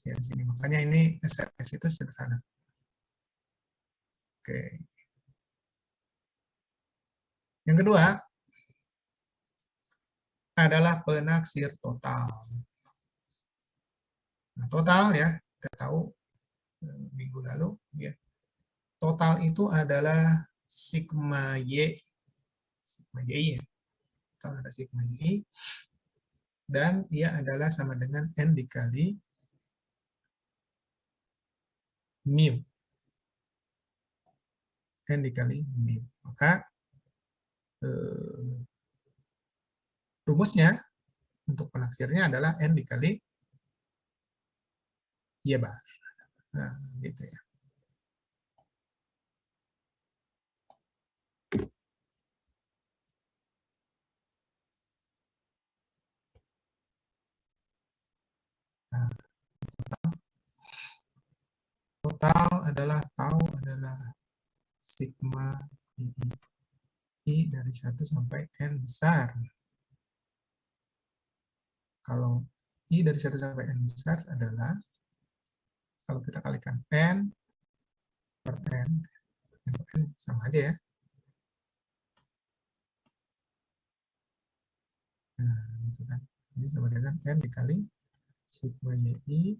ya di sini. Makanya ini SRS itu sederhana. Oke. Yang kedua adalah penaksir total. Nah, total ya, kita tahu minggu lalu ya. Total itu adalah sigma Y. Sigma Y ya. Total ada sigma Y. Dan ia adalah sama dengan N dikali mu. N dikali mu. Maka rumusnya untuk penaksirnya adalah N dikali Y bar. Nah, gitu ya. Nah, total adalah tau adalah sigma I dari 1 sampai N besar. Kalau I dari 1 sampai N besar adalah, kalau kita kalikan N per N sama aja ya. Nah, gitu kan. Ini sama dengan N dikali sigma YI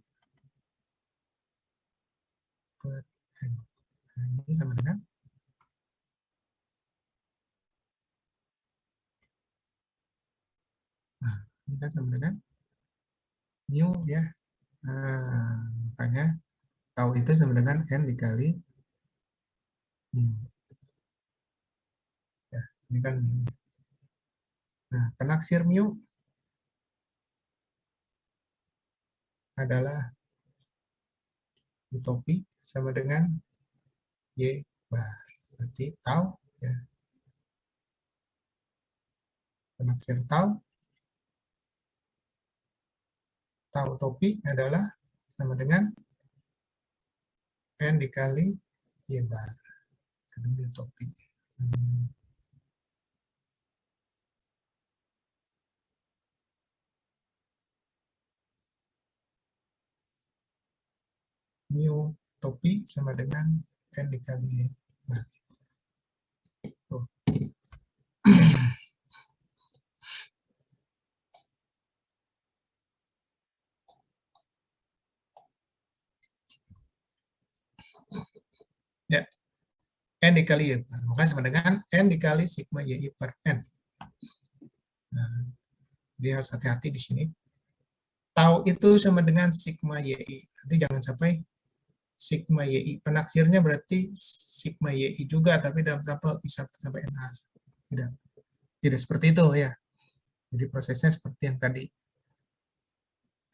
per N. Nah, ini sama dengan ini kan sama dengan mu ya. Nah, makanya tau itu sama dengan N dikali mu. Ya, ini kan mu. Nah, penaksir mu adalah utopi sama dengan Y bar. Berarti tau ya. Penaksir tau utopi adalah sama dengan N dikali Y bar. Kedua utopi. Mu topi sama dengan N dikali Y bar. Tuh. Ya, N dikali Y bar. Maka sama dengan N dikali sigma YI per N. Nah, jadi harus hati-hati di sini. Tau itu sama dengan sigma YI. Nanti jangan sampai sigma YI. Penaksirnya berarti sigma YI juga, tapi dalam sampel I1 sampai NH. Tidak seperti itu ya. Jadi prosesnya seperti yang tadi.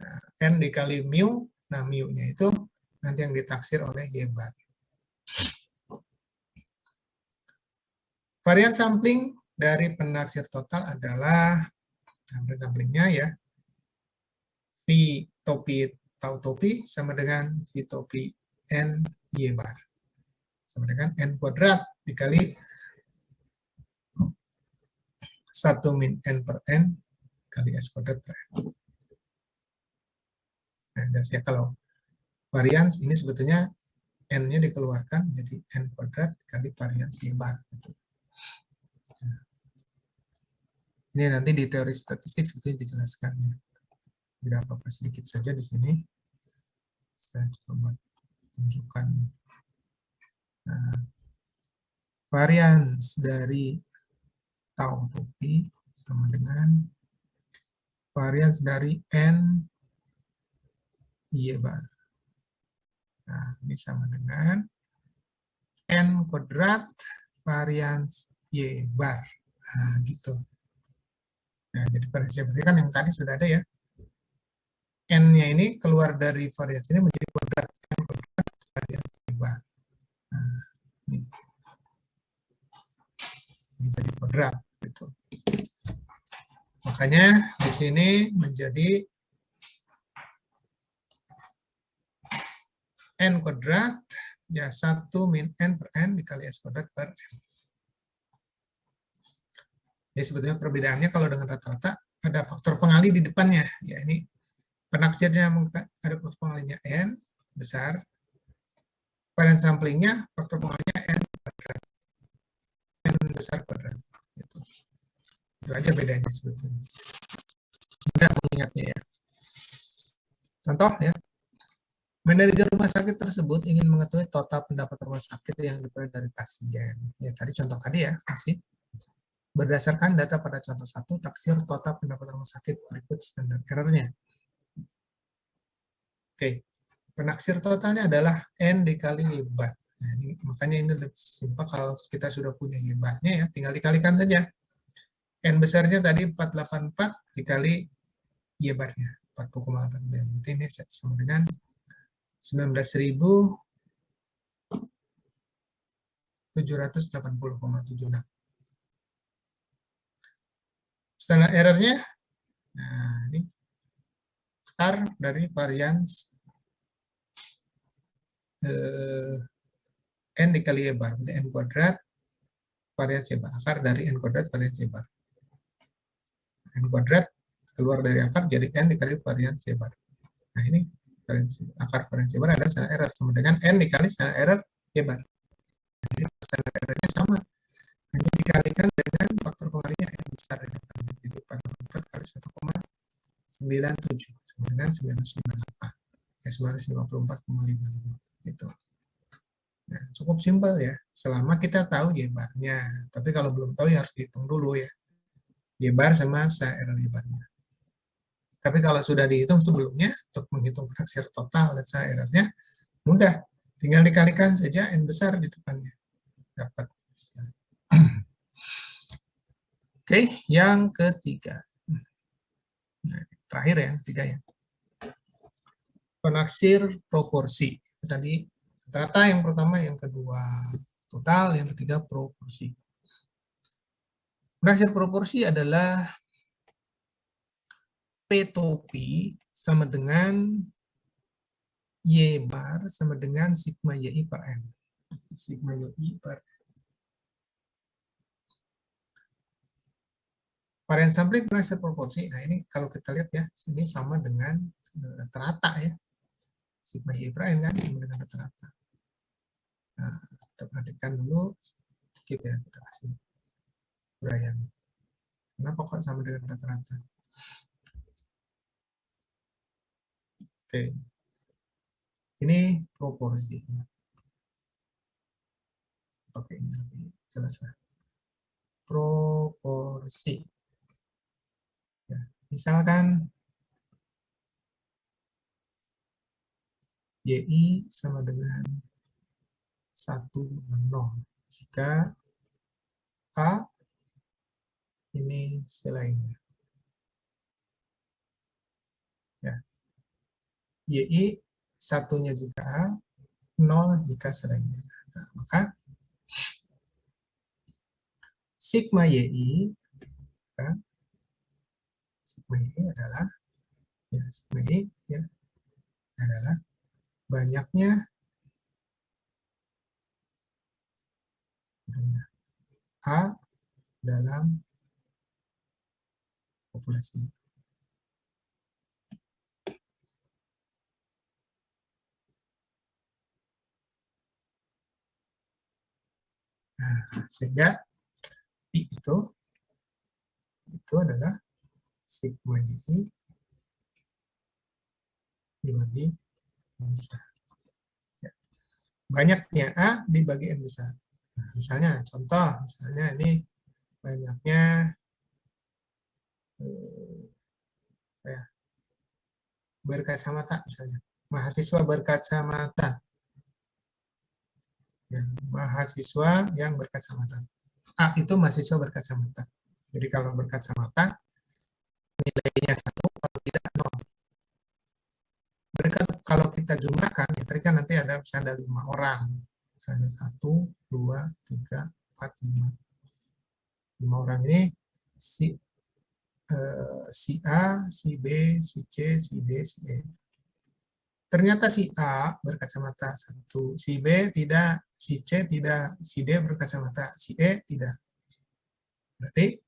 Nah, N dikali mu, nah mu-nya itu nanti yang ditaksir oleh Y bar. Varian sampling dari penaksir total adalah, varian samplingnya ya, V topi tau topi sama dengan V topi N Y bar. Sama dengan N kuadrat dikali 1 min N per N kali S kuadrat per N. Nah, jelas ya, kalau varians ini sebetulnya N-nya dikeluarkan jadi N kuadrat dikali varians Y bar. Gitu. Nah, ini nanti di teori statistik sebetulnya dijelaskan. Ya. Berapa sedikit saja di sini. Saya coba tunjukkan. Nah, varians dari tau topi sama dengan varians dari N Y bar. Nah, ini sama dengan N kuadrat varians Y bar. Nah, gitu. Nah, jadi varians berarti kan yang tadi sudah ada ya. N-nya ini keluar dari varians ini menjadi kuadrat N kuadrat varians Y bar. Nah, ini jadi kuadrat gitu. Makanya di sini menjadi N kuadrat ya 1 min N per N dikali S kuadrat per N. Jadi sebetulnya perbedaannya kalau dengan rata-rata ada faktor pengali di depannya. Ya ini Penaksirnya ada faktor pengalinya N besar, varian samplingnya faktor pengalinya N kuadrat, N besar kuadrat. Itu aja bedanya sebetulnya. Mudah mengingatnya ya. Contoh ya, manajer rumah sakit tersebut ingin mengetahui total pendapatan rumah sakit yang diperoleh dari pasien. Ya tadi contoh tadi ya, masih berdasarkan data pada contoh 1, taksir total pendapatan rumah sakit berikut standar error-nya. Oke, penaksir totalnya adalah N dikali Y bar. Nah, ini, makanya ini lebih simpel kalau kita sudah punya Y barnya ya, tinggal dikalikan saja. N besarnya tadi 484 dikali Y barnya, 40,8. Berarti ini sama dengan 19.780,76. Standar error-nya, nah ini akar dari varians N dikali Y bar, berarti N kuadrat varians Y bar, akar dari N kuadrat varians Y bar. N kuadrat keluar dari akar jadi N dikali varians Y bar. Nah ini akar varians Y bar adalah standar error sama dengan N dikali standar error Y bar. Jadi standar errornya sama, hanya dikalikan dengan faktor pengalinya N besar di depannya. Jadi 44 kali 1,97 sama dengan 958. Ya 954,55 gitu. Nah, cukup simpel ya, selama kita tahu Y barnya. Tapi kalau belum tahu ya harus dihitung dulu ya. Y bar sama error Y barnya. Tapi kalau sudah dihitung sebelumnya, untuk menghitung penaksir total dan error-nya, mudah. Tinggal dikalikan saja N besar di depannya. Dapat. Oke, yang ketiga. Nah, terakhir ya, ketiga ya. Penaksir proporsi. Tadi rata yang pertama, yang kedua total, yang ketiga proporsi. Penaksir proporsi adalah P topi sama dengan Y bar sama dengan sigma YI per M. Sigma YI per M. Varian sampling penaksir proporsi. Nah ini kalau kita lihat ya, ini sama dengan rata-rata ya. Sigma YI per M kan sama dengan rata-rata. Nah, kita perhatikan dulu sedikit ya, kita kasih uraian. Kenapa kok sama dengan rata-rata? Oke. Ini proporsi. Oke, ini lebih jelas lah. Proporsi. Ya, misalkan YI sama dengan 1, 0. Jika A ini selainnya. Ya. YI satunya jika A, 0 jika selainnya. Nah, maka sigma YI, ya, sigma YI adalah ya, sigma YI ya, adalah banyaknya A dalam populasi. Nah, sehingga I itu adalah sigma YI dibagi N besar. Ya. Banyaknya A dibagi N besar. Nah, misalnya, contoh, misalnya ini banyaknya ya, berkacamata misalnya. Mahasiswa berkacamata. Ya, mahasiswa yang berkacamata. A itu mahasiswa berkacamata. Jadi kalau berkacamata, nilainya 1, kalau tidak 0. Kalau kita jumlahkan, ya, tadi kan nanti ada misalnya 5 orang. Misalnya 1, 2, 3, 4, 5. 5 orang ini si A, si B, si C, si D, si E. Ternyata si A berkacamata 1, si B tidak, si C tidak, si D berkacamata, si E tidak. Berarti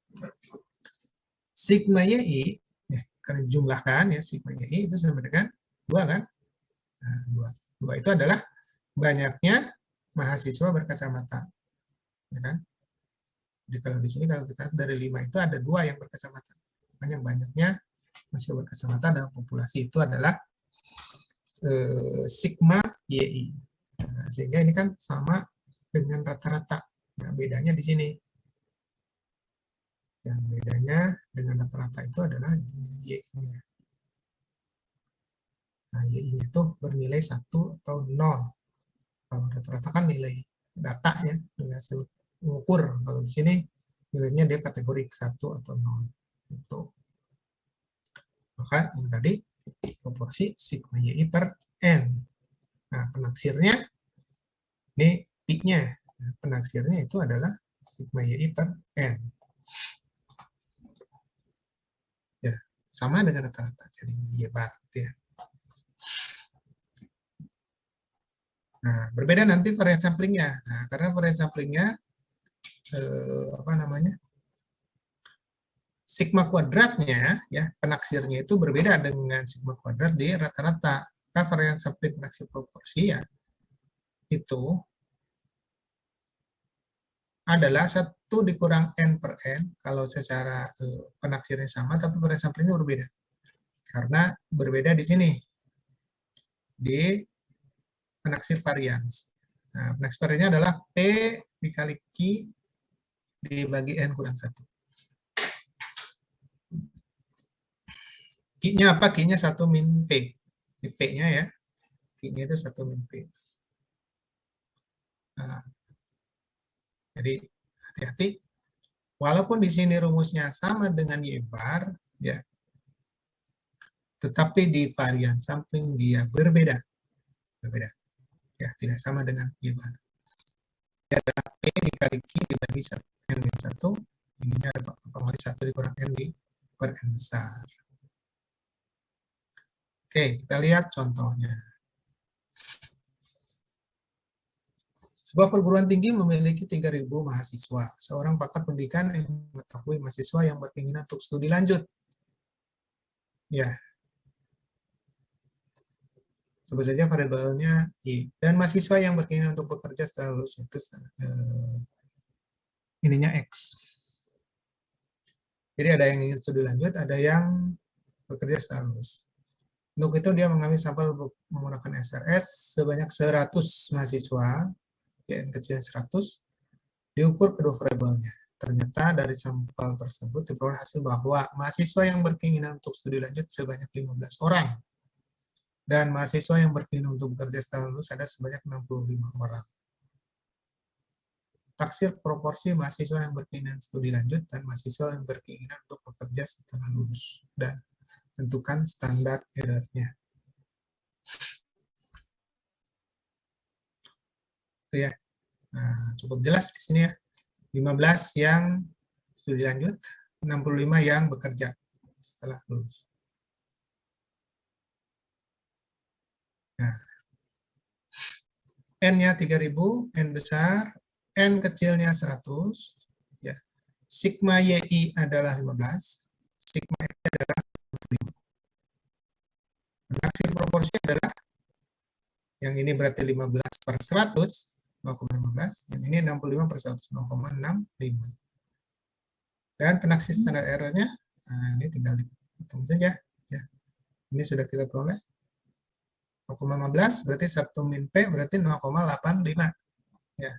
sigma YI, ya, karena jumlahkan ya sigma YI itu sama dengan 2 kan? Nah, 2 itu adalah banyaknya mahasiswa berkacamata. Ya kan? Jadi kalau di sini kalau kita dari 5 itu ada 2 yang berkacamata. Makanya banyaknya mahasiswa berkacamata dalam populasi itu adalah sigma YI. Nah, sehingga ini kan sama dengan rata-rata. Nah, bedanya di sini. Yang bedanya dengan rata-rata itu adalah Y-nya. Nah, Y-nya itu bernilai 1 atau 0. Kalau rata-rata kan nilai data ya, nilai hasil mengukur. Kalau di sini nilainya dia kategori 1 atau 0. Itu. Maka yang tadi proporsi sigma YI per N. Nah, penaksirnya, ini P-nya. Penaksirnya itu adalah sigma YI per N. Ya, sama dengan rata-rata. Jadi Y bar. Gitu ya. Nah, berbeda nanti varian samplingnya. Nah, karena varian samplingnya sigma kuadratnya ya penaksirnya itu berbeda dengan sigma kuadrat di rata-rata. Maka varian sampling penaksir proporsi ya itu adalah 1 dikurang N per N kalau secara penaksirnya sama, tapi varian samplingnya berbeda. Karena berbeda di sini di penaksir varians. Nah, penaksir variannya adalah P dikali Q dibagi N kurang 1. Q-nya apa? Q-nya 1 min P. Di P-nya ya. Q-nya itu 1 min P. Nah, jadi hati-hati. Walaupun di sini rumusnya sama dengan Y bar, ya, tetapi di varian sampling dia berbeda. Berbeda. Ya, tidak sama dengan Y bar. Dia adalah P dikali Q dibagi N min 1. Ini ada faktor pengali 1 dikurang N per N besar. Oke, kita lihat contohnya. Sebuah perguruan tinggi memiliki 3.000 mahasiswa. Seorang pakar pendidikan yang mengetahui mahasiswa yang berkeinginan untuk studi lanjut. Ya. Sebut saja variabelnya Y. Dan mahasiswa yang berkeinginan untuk bekerja setelah lulus itu ininya X. Jadi ada yang ingin studi lanjut, ada yang bekerja setelah lulus. Untuk itu dia mengambil sampel menggunakan SRS sebanyak 100 mahasiswa, ya N kecil 100, diukur kedua variabelnya. Ternyata dari sampel tersebut diperoleh hasil bahwa mahasiswa yang berkeinginan untuk studi lanjut sebanyak 15 orang. Dan mahasiswa yang berkeinginan untuk bekerja setelah lulus ada sebanyak 65 orang. Taksir proporsi mahasiswa yang berkeinginan studi lanjut dan mahasiswa yang berkeinginan untuk bekerja setelah lulus. Dan tentukan standar error-nya. Itu ya. Nah, cukup jelas di sini ya. 15 yang studi lanjut, 65 yang bekerja setelah lulus. Nah, N-nya 3.000, N besar, N kecilnya 100, ya. Sigma YI adalah 15, sigma Y adalah 65. Penaksir proporsi adalah, yang ini berarti 15 per 100, 0,15, yang ini 65 per 100, 0,65. Dan penaksir standar error-nya, nah ini tinggal dihitung saja. Ya. Ini sudah kita peroleh. 0,15 berarti 1 min P berarti 0,85. Ya.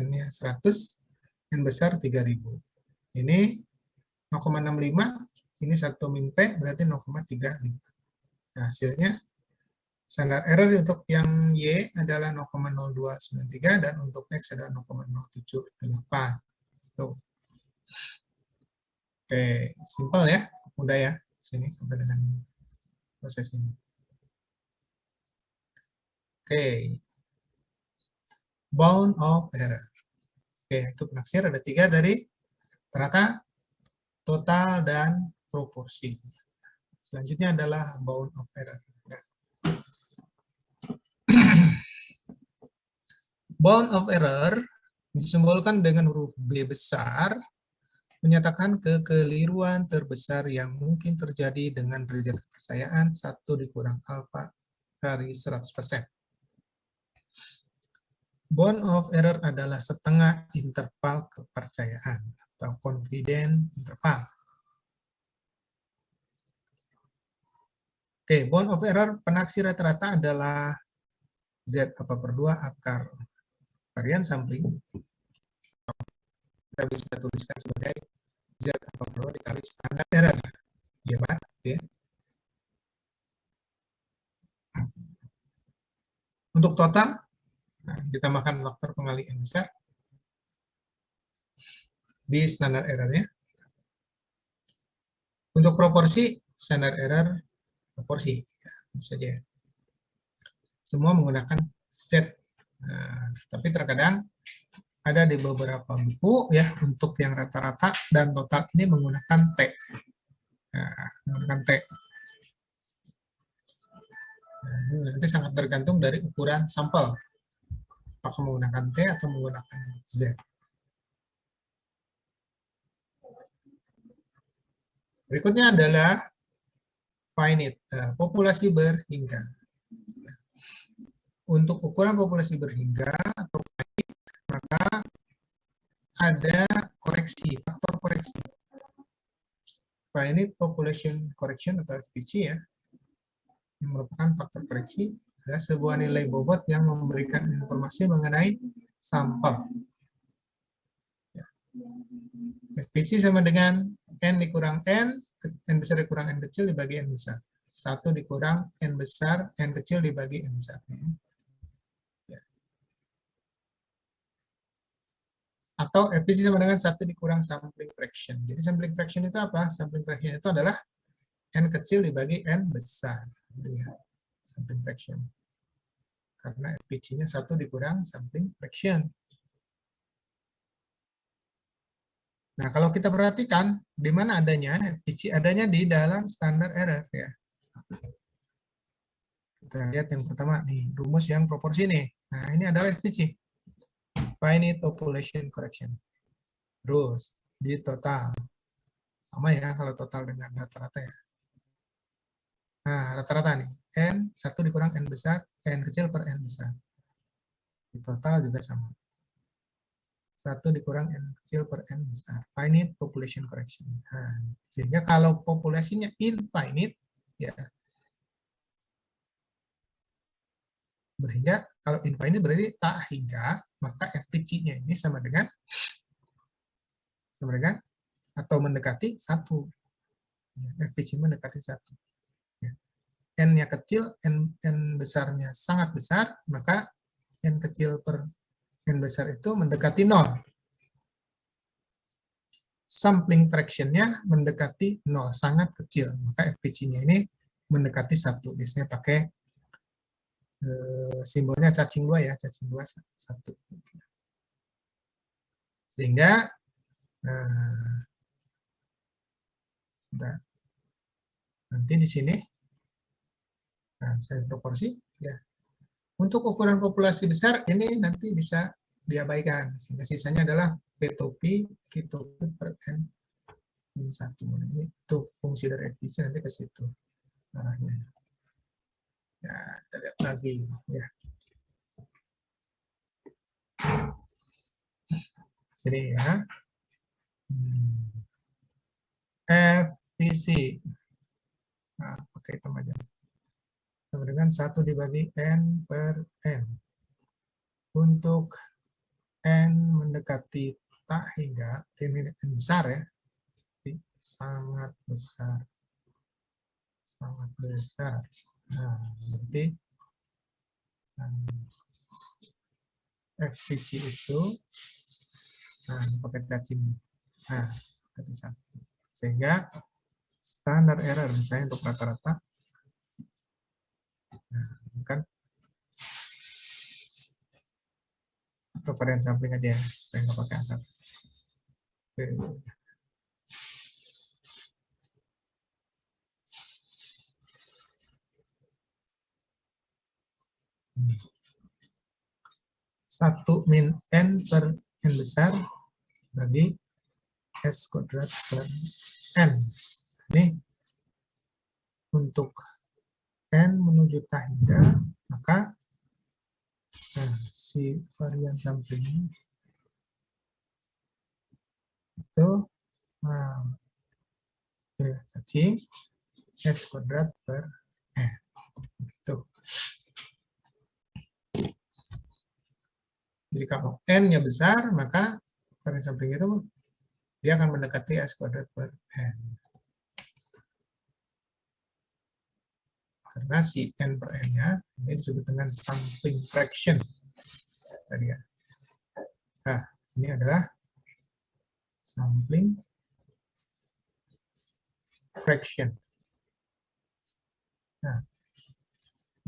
N-nya 100, N besar 3.000. Ini 0,65, ini 1 min P berarti 0,35. Nah, hasilnya standar error untuk yang Y adalah 0,0293 dan untuk X adalah 0,078. Tuh. Oke, simpel ya, mudah ya. Sini sampai dengan proses ini. Oke. Bound of error. Oke, itu penaksir ada 3 dari rata, total, dan proporsi. Selanjutnya adalah bound of error. Bound of error disimbolkan dengan huruf B besar menyatakan kekeliruan terbesar yang mungkin terjadi dengan derajat kepercayaan 1 dikurang alfa kali 100%. Bound of error adalah setengah interval kepercayaan atau confidence interval. Oke, bound of error penaksir rata-rata adalah Z apa per 2 akar varian sampling. Kita bisa tuliskan sebagai Z apa per 2 dikali standar error. Ya, Pak. Ya. Untuk total, nah, ditambahkan faktor pengalihan besar di standar errornya. Untuk proporsi, standar error proporsi. Ya, bisa saja. Semua menggunakan Z. Nah, tapi terkadang ada di beberapa buku ya untuk yang rata-rata dan total ini menggunakan T. Nah, menggunakan T. Nah, nanti sangat tergantung dari ukuran sampel. Apakah menggunakan T atau menggunakan Z. Berikutnya adalah finite, populasi berhingga. Untuk ukuran populasi berhingga atau finite, maka ada koreksi, faktor koreksi. Finite population correction atau FPC ya, yang merupakan faktor koreksi adalah sebuah nilai bobot yang memberikan informasi mengenai sampel. Ya. FPC sama dengan N dikurang N besar dikurang N kecil dibagi N besar. 1 dikurang N besar, N kecil dibagi N besar. Ya. Atau FPC sama dengan 1 dikurang sampling fraction. Jadi sampling fraction itu apa? Sampling fraction itu adalah N kecil dibagi N besar. Gitu ya. Sampling fraction. Karena FPC-nya 1 dikurang sampling fraction. Nah, kalau kita perhatikan, di mana adanya FPC? Adanya di dalam standar error. Ya. Kita lihat yang pertama, nih rumus yang proporsi nih. Nah, ini adalah FPC. Finite population correction. Terus, di total. Sama ya, kalau total dengan rata-rata ya. Nah, rata-rata nih. N, 1 dikurang N besar, N kecil per N besar. Di total juga sama. 1 dikurang N kecil per N besar. Finite population correction. Nah, sehingga kalau populasinya infinite, ya berhingga, kalau infinite berarti tak hingga, maka FPC-nya ini sama dengan atau mendekati 1. Ya, FPC mendekati 1. Ya. N-nya kecil, N besarnya sangat besar, maka N kecil per N besar itu mendekati 0. Sampling fraction-nya mendekati 0, sangat kecil. Maka FPC-nya ini mendekati 1. Biasanya pakai simbolnya cacing 2 ya, cacing 2 1. Sehingga nanti di sini saya proporsi ya. Untuk ukuran populasi besar ini nanti bisa diabaikan. Sehingga sisanya adalah P-topi, Q-topi per N min 1. Ini itu fungsi dari FPC nanti ke situ arahnya. Ya, kita lihat lagi ya. Jadi ya. FPC. Nah, pakai hitam aja. Sama dengan 1 dibagi N per N. Untuk N mendekati tak hingga, ini N besar ya, sangat besar. Sangat besar. Nah, berarti FPC itu pakai cacing. Nah, cacing 1. Sehingga standar error misalnya untuk rata-rata, nah, kan atau varian sampling aja ya, supaya nggak pakai angka. Satu min N per N besar bagi S kuadrat per N. Ini untuk N menuju tahingga, maka si varian sampling itu cacing S kuadrat per N. Gitu. Jadi kalau N-nya besar, maka varian sampling itu dia akan mendekati S kuadrat per N. Karena si N per N-nya ini disebut dengan sampling fraction. Tadi ya. Nah, ini adalah sampling fraction. Nah,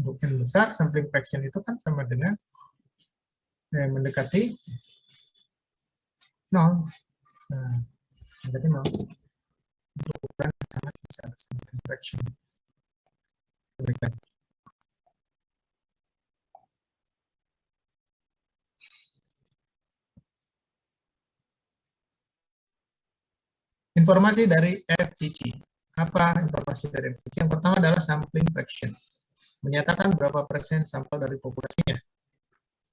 untuk N besar, sampling fraction itu kan sama dengan mendekati 0. Nah, mendekati 0. Untuk ukuran sangat besar, sampling fraction. Demikian. Informasi dari FPG. Apa informasi dari FPG? Yang pertama adalah sampling fraction. Menyatakan berapa persen sampel dari populasinya.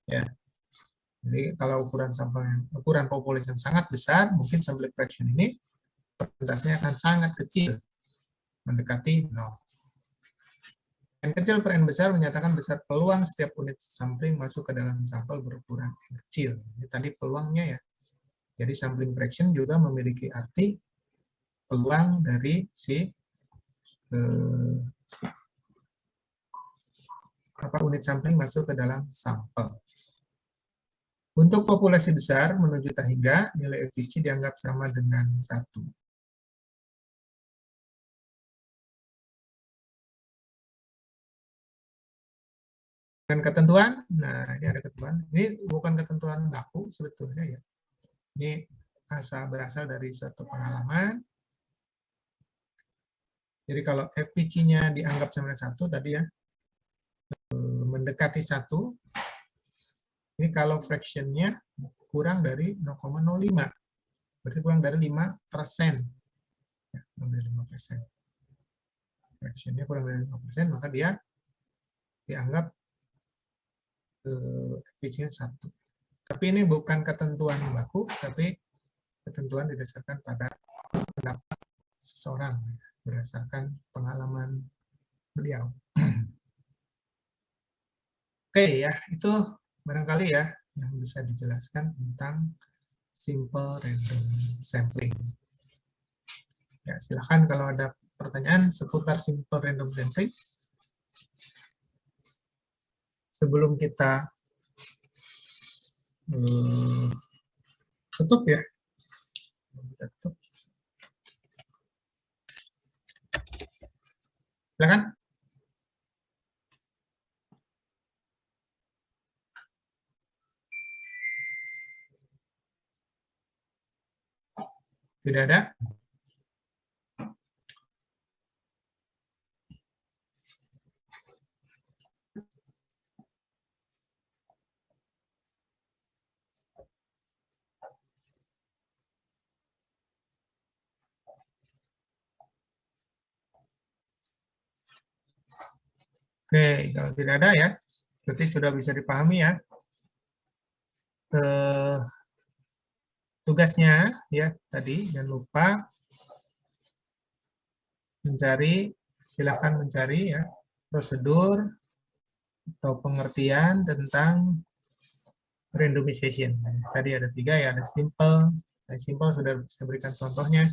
Ya. Jadi kalau ukuran populasi yang sangat besar, mungkin sampling fraction ini persentasenya akan sangat kecil, mendekati 0. N kecil per N besar menyatakan besar peluang setiap unit sampling masuk ke dalam sampel berukuran N kecil. Ini tadi peluangnya ya. Jadi sampling fraction juga memiliki arti peluang dari si unit sampling masuk ke dalam sampel. Untuk populasi besar menuju tahingga, nilai FPG dianggap sama dengan 1. Dengan ketentuan, nah ini ada ketentuan. Ini bukan ketentuan baku sebetulnya ya. Ini berasal dari suatu pengalaman. Jadi kalau FPG-nya dianggap sama dengan 1 tadi ya, mendekati 1, ini kalau fraction-nya kurang dari 0,05. Berarti kurang dari 5%. Ya, kurang dari 5%. Fraction-nya kurang dari 5%, maka dia dianggap FPG-nya 1. Tapi ini bukan ketentuan baku, tapi ketentuan didasarkan pada pendapat seseorang, berdasarkan pengalaman beliau. Oke ya, itu barangkali ya yang bisa dijelaskan tentang simple random sampling. Ya, silakan kalau ada pertanyaan seputar simple random sampling. Sebelum kita tutup ya. Kita tutup. Silakan. Tidak ada? Oke, kalau tidak ada ya, berarti sudah bisa dipahami ya. Tugasnya ya tadi, jangan lupa silakan mencari ya prosedur atau pengertian tentang randomization. Tadi ada 3 ya, ada simple. Nah, simple sudah saya berikan contohnya.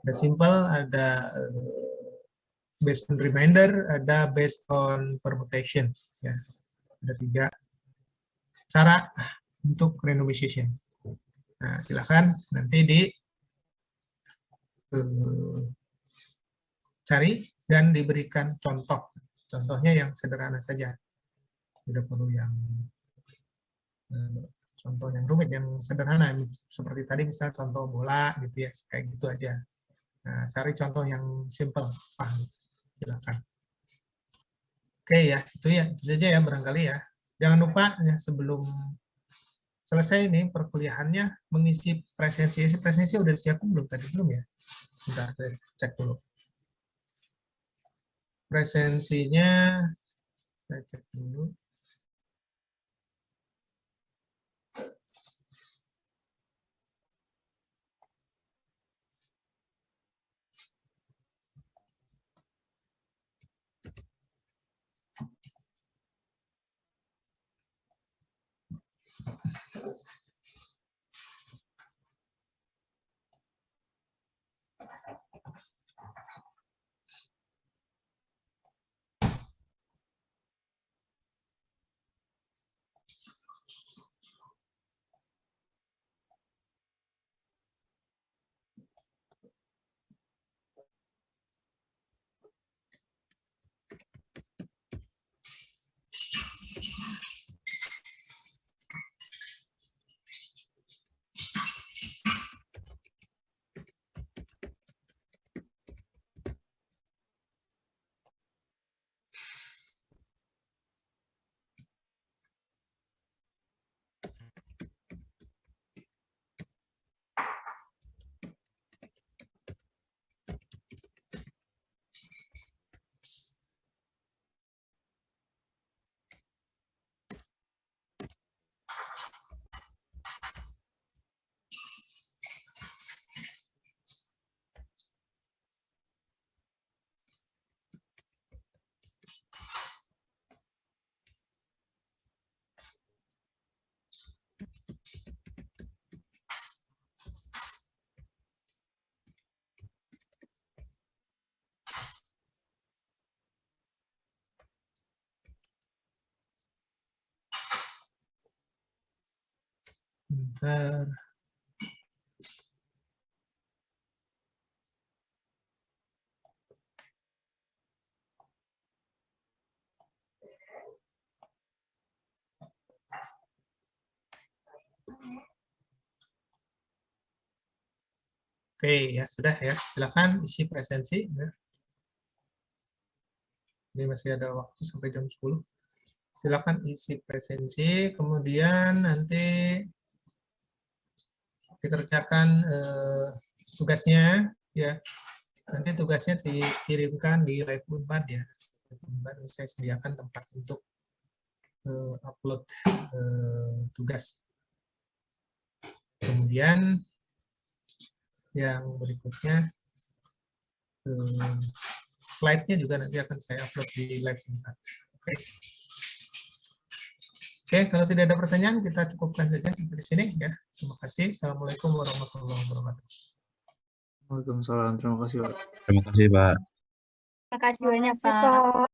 Ada simple, ada based on remainder, ada based on permutation. Ya, ada 3 cara untuk randomization. Nah, silakan nanti cari dan diberikan contoh. Contohnya yang sederhana saja. Tidak perlu yang contoh yang rumit, yang sederhana. Seperti tadi misalnya contoh bola gitu ya, kayak gitu aja. Nah, cari contoh yang simple, paham. Silakan. Oke ya, itu saja ya barangkali ya. Jangan lupa ya sebelum selesai nih perkuliahannya, mengisi presensi. Presensi udah disiapkan belum tadi? Belum ya? Bentar, saya cek dulu. Presensinya, saya cek dulu. Bentar. Oke, ya sudah ya. Silakan isi presensi. Ya. Ini masih ada waktu sampai jam 10. Silakan isi presensi, kemudian nanti dikerjakan tugasnya. Ya, nanti tugasnya dikirimkan di Live Unpad ya. Saya sediakan tempat untuk upload tugas. Kemudian yang berikutnya slide-nya juga nanti akan saya upload di Live Unpad. Oke. Oke, kalau tidak ada pertanyaan kita cukupkan saja sampai di sini ya. Terima kasih. Assalamualaikum warahmatullahi wabarakatuh. Waalaikumsalam. Terima kasih, Pak. Terima kasih, Pak. Terima kasih banyak, Pak.